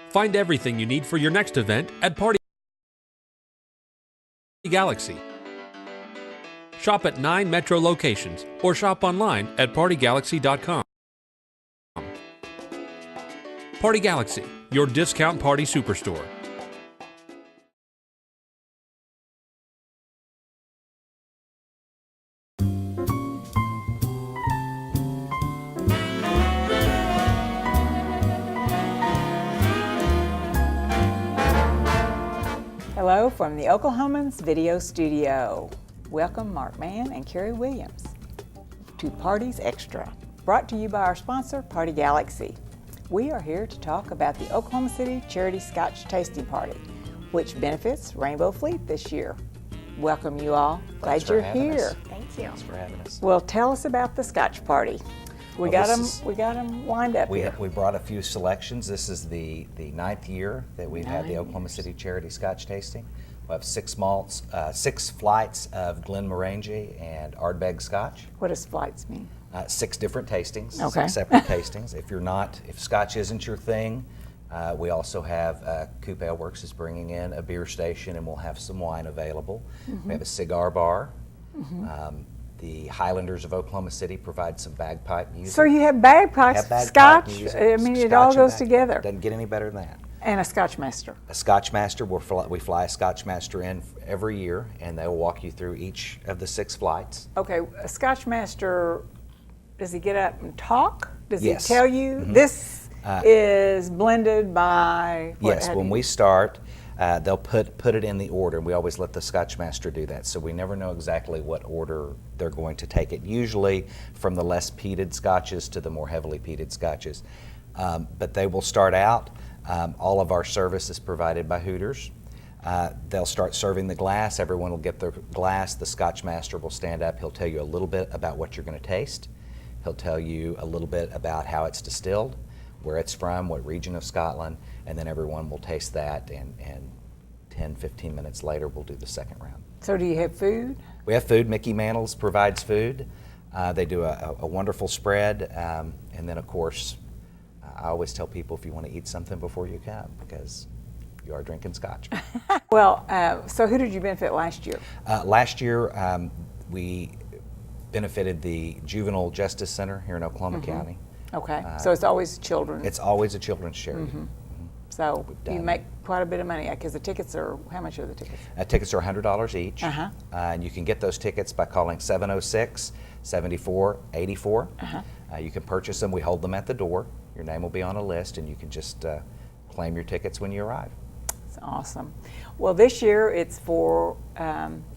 Find everything you need for your next event at Party Galaxy. Shop at 9 metro locations or shop online at partygalaxy.com. Party Galaxy, your discount party superstore. Hello from the Oklahoman's video studio. Welcome Mark Mann and Carrie Williams to Parties Extra, brought to you by our sponsor, Party Galaxy. We are here to talk about the Oklahoma City Charity Scotch Tasting Party, which benefits Rainbow Fleet this year. Welcome you all. Glad you're here. Thank you. Thanks for having us. Well, tell us about the Scotch Party. We got them lined up here. We brought a few selections. This is the 9th year that we've had the Oklahoma City Charity Scotch Tasting. We have 6 malts, 6 flights of Glenmorangie and Ardbeg Scotch. What does flights mean? 6 different tastings, Okay. 6 separate tastings. If Scotch isn't your thing, we also have Coop Ale Works is bringing in a beer station, and we'll have some wine available. We have a cigar bar. The Highlanders of Oklahoma City provide some bagpipe music. So you have bagpipes, Scotch, music, I mean it Scotch all and goes bagpipe. together. Doesn't get any better than that. And a Scotch master. A Scotch master, we fly a Scotch master in every year, and they'll walk you through each of the 6 flights. Okay, a Scotch master, does he get up and talk? Does Yes. he tell you this is blended by what? Yes, when we start, they'll put it in the order, and we always let the Scotch master do that, so we never know exactly what order they're going to take it, usually from the less peated Scotches to the more heavily peated Scotches. But they will start out, all of our service is provided by Hooters. They'll start serving the glass, everyone will get their glass, the Scotch master will stand up, he'll tell you a little bit about what you're going to taste, he'll tell you a little bit about how it's distilled, where it's from, what region of Scotland, and then everyone will taste that, and 10-15 minutes later we'll do the second round. So do you have food? We have food. Mickey Mantles provides food. They do a wonderful spread, and then of course I always tell people if you want to eat something before you come, because you are drinking Scotch. Well, so who did you benefit last year? Last year we benefited the Juvenile Justice Center here in Oklahoma County. Okay, so it's always children. It's always a children's charity. So you done. make quite a bit of money, because the tickets are, how much are the tickets? Tickets are $100 each, and you can get those tickets by calling 706-7484. You can purchase them. We hold them at the door. Your name will be on a list, and you can just claim your tickets when you arrive. That's awesome. Well, this year it's for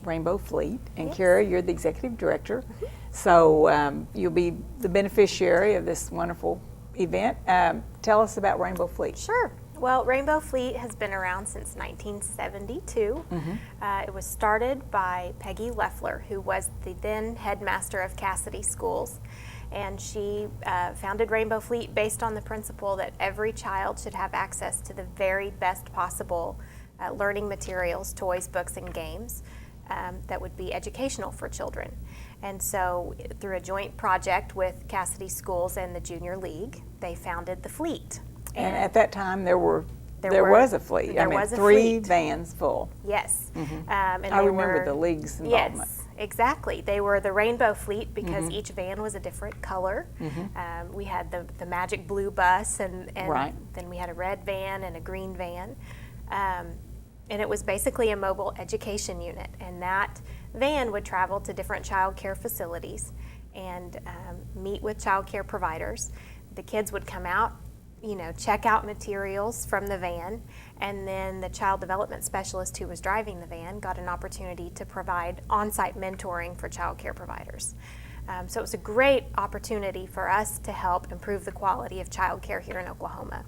Rainbow Fleet, and Yes. Carrie, you're the executive director, so you'll be the beneficiary of this wonderful event. Tell us about Rainbow Fleet. Sure. Well, Rainbow Fleet has been around since 1972. It was started by Peggy Leffler, who was the then headmaster of Cassidy Schools. And she founded Rainbow Fleet based on the principle that every child should have access to the very best possible learning materials, toys, books, and games that would be educational for children. And so through a joint project with Cassidy Schools and the Junior League, they founded the Fleet. And at that time, there was a fleet. There I mean, was a 3 fleet. vans full. Yes. And I they remember were, the league's involvement. Yes, exactly. They were the Rainbow Fleet because each van was a different color. We had the magic blue bus, and Right. then we had a red van and a green van. And it was basically a mobile education unit. And that van would travel to different child care facilities and meet with child care providers. The kids would come out, check out materials from the van, and then the child development specialist who was driving the van got an opportunity to provide on-site mentoring for child care providers. So it was a great opportunity for us to help improve the quality of child care here in Oklahoma.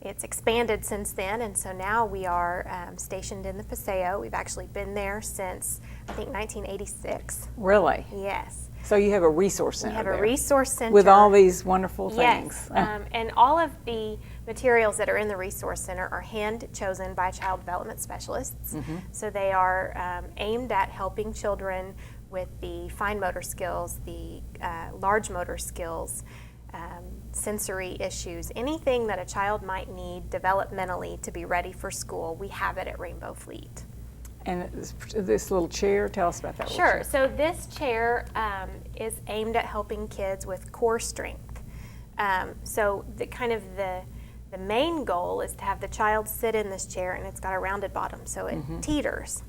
It's expanded since then, and so now we are stationed in the Paseo. We've actually been there since, I think, 1986. Really? Yes. So you have a resource center We have there a resource center. with all these wonderful things. Yes, and all of the materials that are in the resource center are hand chosen by child development specialists. So they are aimed at helping children with the fine motor skills, the large motor skills, sensory issues, anything that a child might need developmentally to be ready for school, we have it at Rainbow Fleet. And this little chair, tell us about that. Sure. So this chair is aimed at helping kids with core strength. So the main goal is to have the child sit in this chair, and it's got a rounded bottom, so it teeters,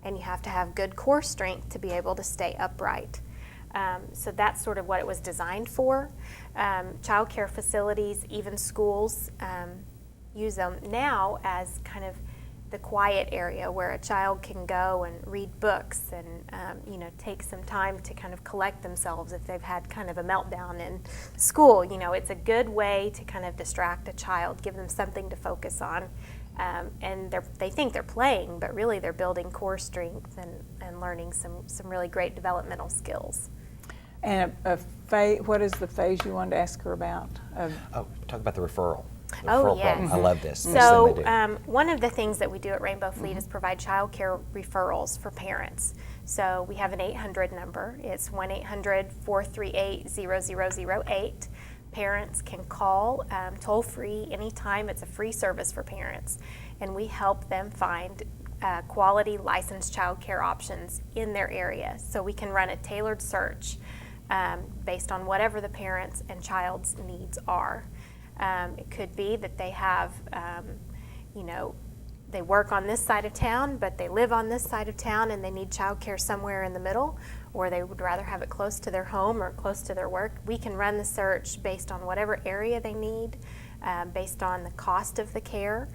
and you have to have good core strength to be able to stay upright. So that's sort of what it was designed for. Child care facilities, even schools, use them now as kind of the quiet area where a child can go and read books and take some time to kind of collect themselves if they've had kind of a meltdown in school. It's a good way to kind of distract a child, give them something to focus on, and they think they're playing, but really they're building core strength and learning some really great developmental skills. And what is the phase you wanted to ask her about? Talk about the referral. Oh, yes. Program. I love this. So one of the things that we do at Rainbow Fleet is provide child care referrals for parents. So we have an 800 number. It's 1-800-438-0008. Parents can call toll free anytime. It's a free service for parents. And we help them find quality licensed child care options in their area. So we can run a tailored search based on whatever the parents and child's needs are. It could be that they have, they work on this side of town, but they live on this side of town and they need childcare somewhere in the middle, or they would rather have it close to their home or close to their work. We can run the search based on whatever area they need, based on the cost of the care.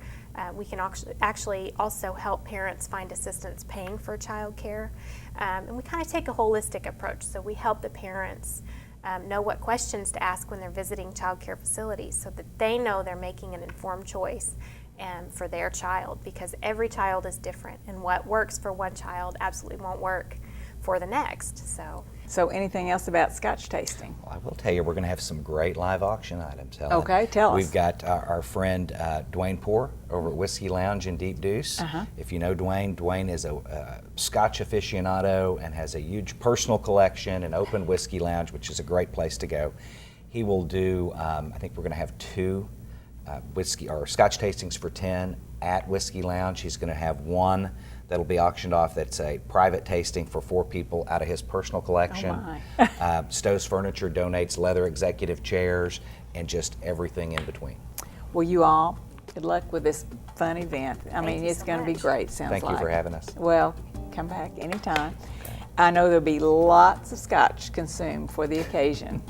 We can actually also help parents find assistance paying for childcare. And we kind of take a holistic approach. So we help the parents know what questions to ask when they're visiting child care facilities so that they know they're making an informed choice for their child, because every child is different, and what works for one child absolutely won't work for the next. So anything else about Scotch tasting? Well, I will tell you, we're going to have some great live auction items, Helen. Okay, tell us. We've got our friend Dwayne Poor over at Whiskey Lounge in Deep Deuce. If you know Dwayne is a Scotch aficionado and has a huge personal collection and open Whiskey Lounge, which is a great place to go. He will do, I think we're going to have 2 whiskey or Scotch tastings for 10 at Whiskey Lounge. He's going to have one that'll be auctioned off that's a private tasting for 4 people out of his personal collection. Oh my. Stowe's Furniture donates leather executive chairs and just everything in between. Well, you all, good luck with this fun event. I mean, you it's so going to be much. great, sounds like. Thank you for having us. Well, come back anytime. I know there'll be lots of Scotch consumed for the occasion,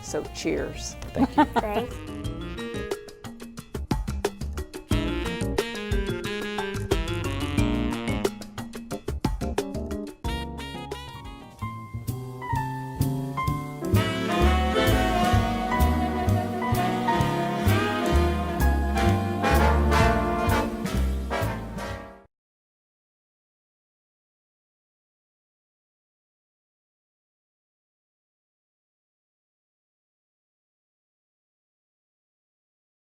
so cheers. Thank you. Thanks.